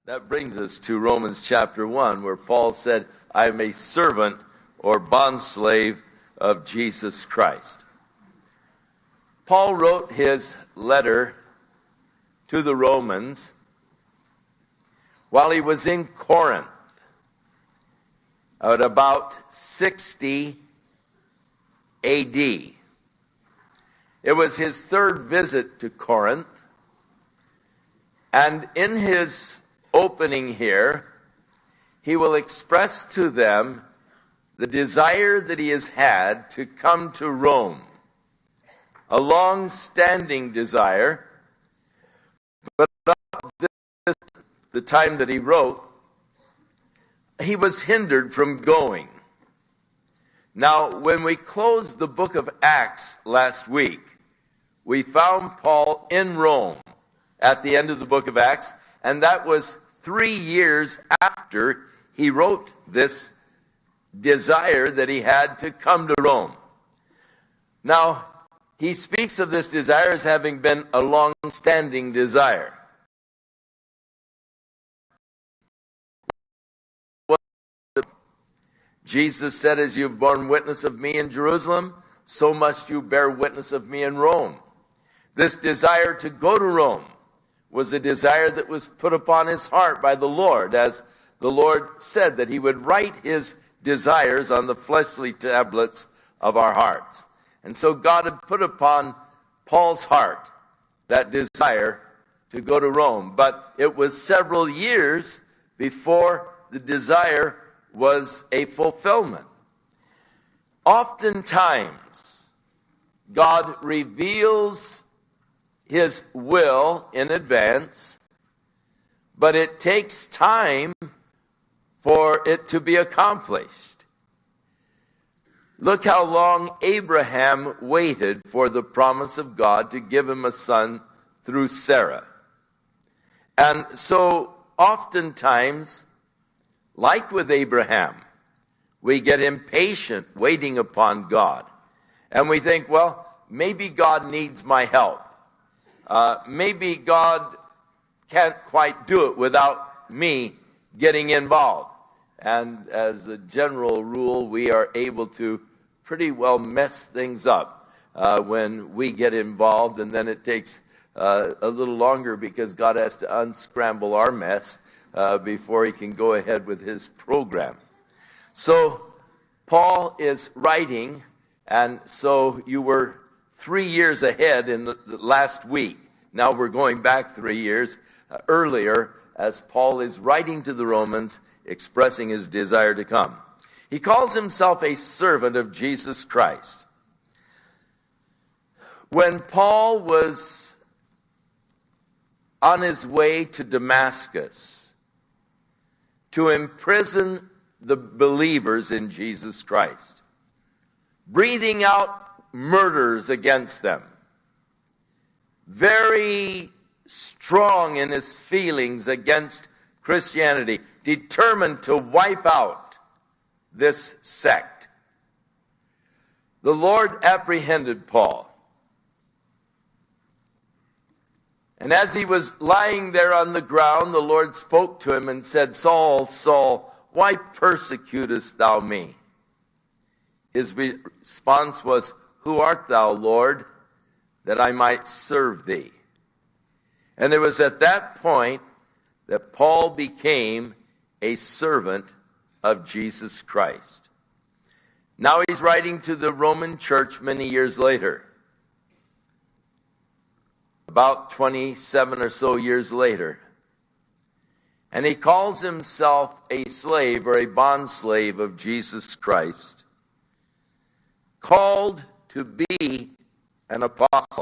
That brings us to Romans chapter 1, where Paul said, I am a servant or bondslave of Jesus Christ. Paul wrote his letter to the Romans while he was in Corinth at about 60 A.D. It was his third visit to Corinth, and in his opening here, he will express to them the desire that he has had to come to Rome, a long-standing desire, but about the time that he wrote, he was hindered from going. Now, when we closed the book of Acts last week, we found Paul in Rome at the end of the book of Acts, and that was 3 years after he wrote this desire that he had to come to Rome. Now, he speaks of this desire as having been a long-standing desire. Jesus said, as you've borne witness of me in Jerusalem, so must you bear witness of me in Rome. This desire to go to Rome was a desire that was put upon his heart by the Lord, as the Lord said that he would write his desires on the fleshly tablets of our hearts. And so God had put upon Paul's heart that desire to go to Rome. But it was several years before the desire was a fulfillment. Oftentimes, God reveals his will in advance, but it takes time for it to be accomplished. Look how long Abraham waited for the promise of God to give him a son through Sarah. And so oftentimes, like with Abraham, we get impatient waiting upon God. And we think, well, maybe God needs my help. Maybe God can't quite do it without me getting involved. And as a general rule, we are able to pretty well mess things up when we get involved, and then it takes a little longer because God has to unscramble our mess before he can go ahead with his program. So Paul is writing, and so you were 3 years ahead in the last week. Now we're going back 3 years earlier as Paul is writing to the Romans, expressing his desire to come. He calls himself a servant of Jesus Christ. When Paul was on his way to Damascus to imprison the believers in Jesus Christ, breathing out murders against them, very strong in his feelings against Christianity, determined to wipe out this sect, the Lord apprehended Paul. And as he was lying there on the ground, the Lord spoke to him and said, Saul, Saul, why persecutest thou me? His response was, Who art thou, Lord, that I might serve thee? And it was at that point that Paul became a servant of Jesus Christ. Now he's writing to the Roman church many years later. About 27 or so years later. And he calls himself a slave or a bondslave of Jesus Christ, called to be an apostle.